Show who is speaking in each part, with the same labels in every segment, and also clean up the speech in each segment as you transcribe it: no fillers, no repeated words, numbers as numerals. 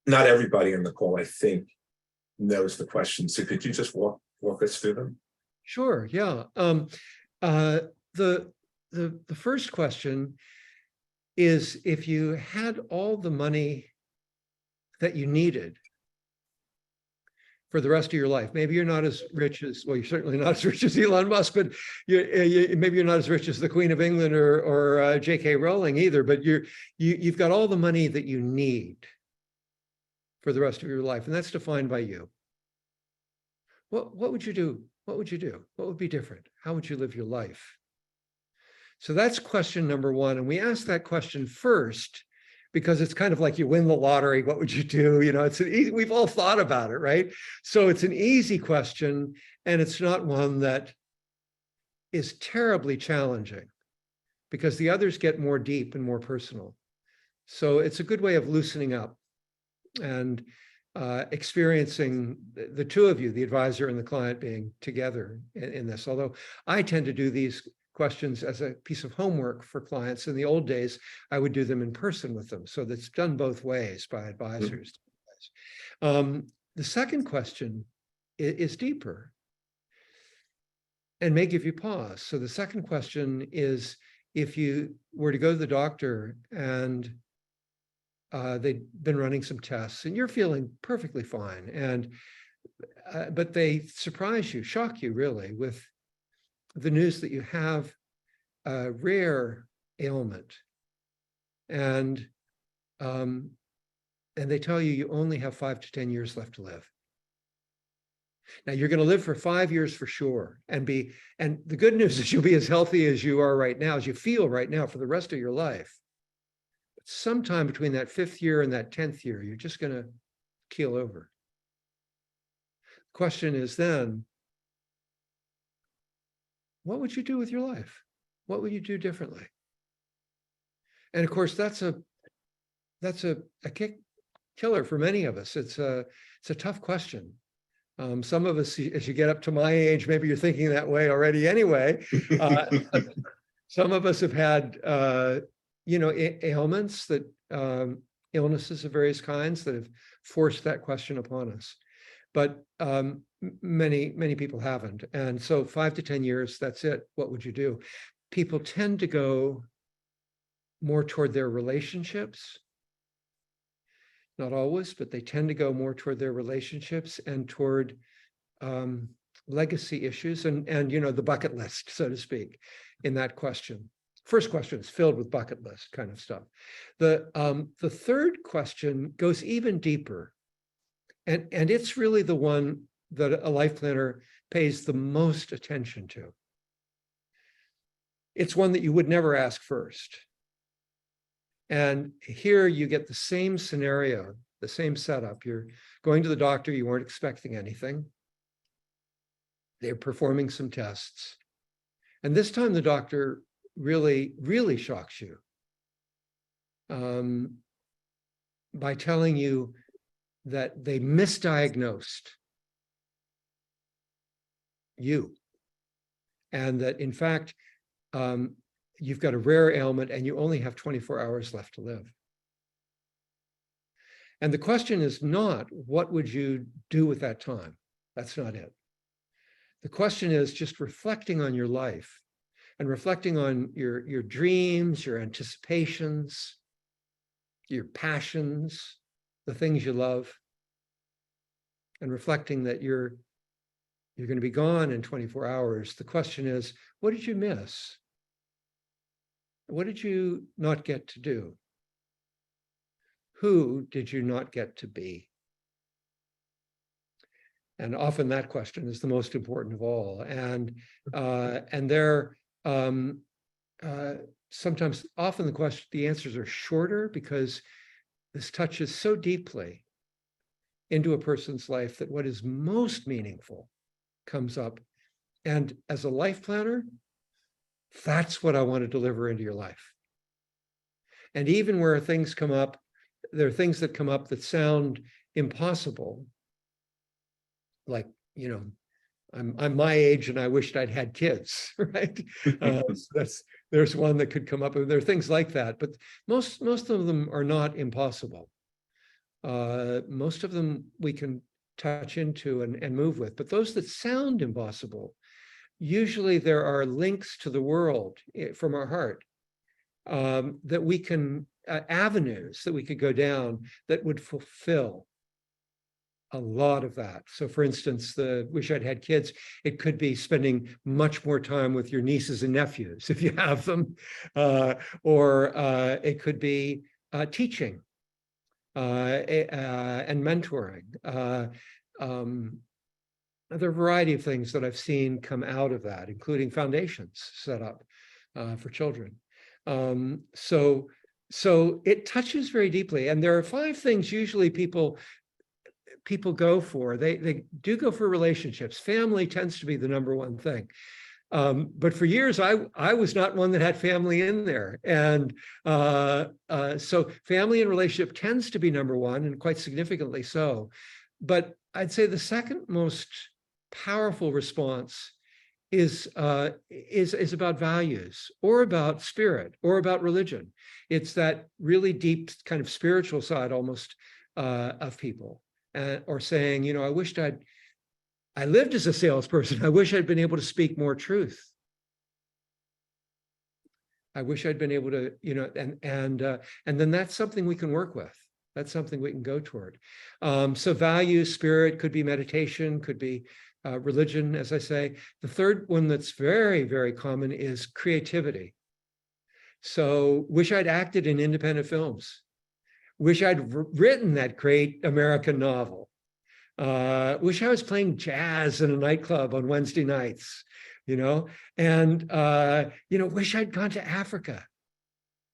Speaker 1: not everybody on the call, I think, knows the questions. So could you just walk us through them?
Speaker 2: Sure, yeah. The first question is, if you had all the money that you needed for the rest of your life, maybe you're not as rich as, well, you're certainly not as rich as Elon Musk, but maybe you're not as rich as the Queen of England or J.K. Rowling either, but you've got all the money that you need for the rest of your life, and that's defined by you. What would you do? What would you do? What would be different? How would you live your life? So that's question number one. And we ask that question first because it's kind of like you win the lottery. What would you do? You know, it's an easy, we've all thought about it, right? So it's an easy question, and it's not one that is terribly challenging because the others get more deep and more personal. So it's a good way of loosening up and experiencing the two of you, the advisor and the client, being together in this. Although I tend to do these questions as a piece of homework for clients. In the old days, I would do them in person with them. So that's done both ways by advisors. The second question is deeper and may give you pause. So the second question is, if you were to go to the doctor and they've been running some tests and you're feeling perfectly fine, and but they surprise you, shock you really, with the news that you have a rare ailment, and they tell you you only have 5 to 10 years left to live. Now you're going to live for 5 years for sure, and the good news is you'll be as healthy as you are right now, as you feel right now, for the rest of your life. But sometime between that 5th year and that 10th year, you're just going to keel over. The question is then, what would you do with your life? What would you do differently? And of course, that's a killer for many of us. It's a tough question. Some of us, as you get up to my age, maybe you're thinking that way already anyway. Some of us have had, ailments, that illnesses of various kinds that have forced that question upon us. But many people haven't. And so 5 to 10 years, that's it. What would you do? People tend to go more toward their relationships. Not always, but they tend to go more toward their relationships and toward legacy issues and the bucket list, so to speak, in that question. First question is filled with bucket list kind of stuff. The third question goes even deeper. And it's really the one that a life planner pays the most attention to. It's one that you would never ask first. And here you get the same scenario, the same setup. You're going to the doctor, you weren't expecting anything. They're performing some tests. And this time the doctor really, really shocks you by telling you that they misdiagnosed you, and that in fact, you've got a rare ailment and you only have 24 hours left to live. And the question is not, what would you do with that time? That's not it. The question is just reflecting on your life and reflecting on your dreams, your anticipations, your passions, the things you love, and reflecting that you're going to be gone in 24 hours. The question is, what did you miss? What did you not get to do? Who did you not get to be? And often that question is the most important of all. And there, sometimes, often the answers are shorter because this touches so deeply into a person's life that what is most meaningful comes up. And as a life planner, that's what I want to deliver into your life. And even where things come up, there are things that come up that sound impossible. Like, I'm my age and I wished I'd had kids, right? There's one that could come up. There are things like that, but most of them are not impossible. Most of them we can touch into and move with, but those that sound impossible, usually there are links to the world from our heart that we can, avenues that we could go down that would fulfill a lot of that. So for instance, the wish I'd had kids, it could be spending much more time with your nieces and nephews if you have them, or it could be teaching and mentoring. There are a variety of things that I've seen come out of that, including foundations set up for children. So it touches very deeply. And there are 5 things usually people go for. They do go for relationships. Family tends to be the number one thing. But for years, I was not one that had family in there. And so family and relationship tends to be number one, and quite significantly so. But I'd say the second most powerful response is about values, or about spirit, or about religion. It's that really deep kind of spiritual side almost of people, or saying, you know, I wished I lived as a salesperson. I wish I'd been able to speak more truth. I wish I'd been able to, you know, and then that's something we can work with. That's something we can go toward. So values, spirit, could be meditation, could be religion, as I say. The third one that's very, very common is creativity. So wish I'd acted in independent films. Wish I'd written that great American novel. Wish I was playing jazz in a nightclub on Wednesday nights, you know, and, you know, wish I'd gone to Africa.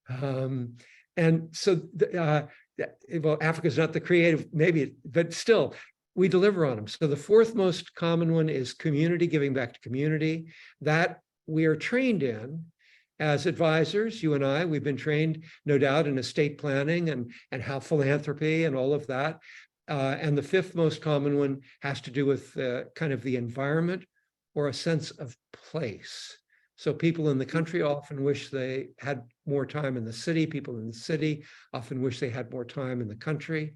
Speaker 2: And so, well, Africa's not the creative, maybe, but still, we deliver on them. So the fourth most common one is community, giving back to community. That we are trained in as advisors. You and I, we've been trained, no doubt, in estate planning and how philanthropy and all of that. And the fifth most common one has to do with kind of the environment or a sense of place. So people in the country often wish they had more time in the city. People in the city often wish they had more time in the country.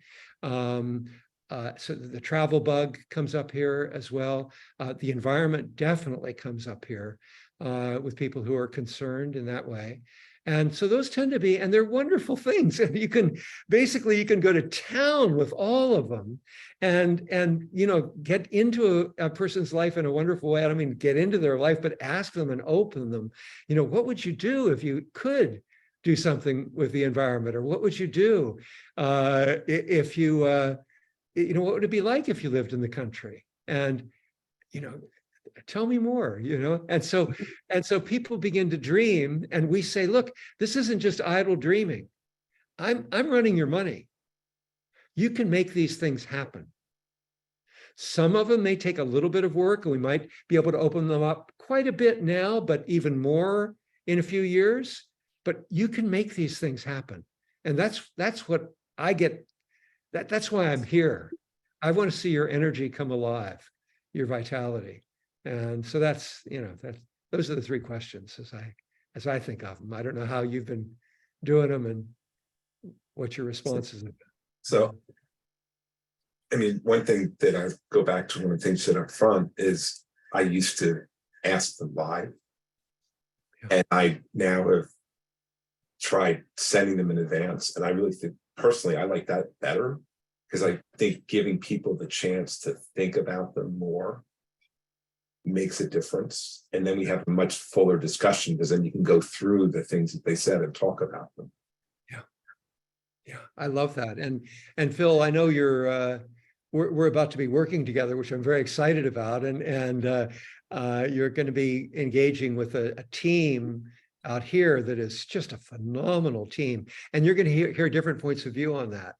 Speaker 2: So the travel bug comes up here as well. The environment definitely comes up here with people who are concerned in that way. And so those tend to be, and they're wonderful things. And you can go to town with all of them and you know, get into a person's life in a wonderful way. I don't mean get into their life, but ask them and open them. You know, what would you do if you could do something with the environment? Or what would you do if you, you know, what would it be like if you lived in the country? And, you know, tell me more, you know? And so people begin to dream, and we say, look, this isn't just idle dreaming. I'm running your money. You can make these things happen. Some of them may take a little bit of work, and we might be able to open them up quite a bit now, but even more in a few years. But you can make these things happen. And that's what I get. That's why I'm here. I want to see your energy come alive, your vitality. And so that's, you know, those are the 3 questions as I think of them. I don't know how you've been doing them and what your responses have been.
Speaker 1: So, I mean, one thing that I go back to, one of the things that up front is I used to ask them why. Yeah. And I now have tried sending them in advance. And I really think, personally, I like that better, because I think giving people the chance to think about them more makes a difference. And then we have a much fuller discussion, because then you can go through the things that they said and talk about them.
Speaker 2: Yeah, I love that. And Phil, I know you're we're about to be working together, which I'm very excited about. And you're going to be engaging with a team out here that is just a phenomenal team. And you're going to hear different points of view on that.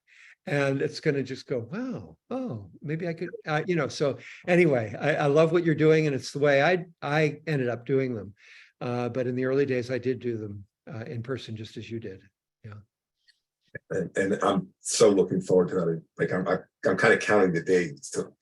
Speaker 2: And it's going to just go, wow, oh, maybe I could, you know, so anyway, I love what you're doing, and it's the way I ended up doing them. But in the early days, I did do them in person, just as you did. Yeah.
Speaker 1: And I'm so looking forward to that. Like I'm kind of counting the days till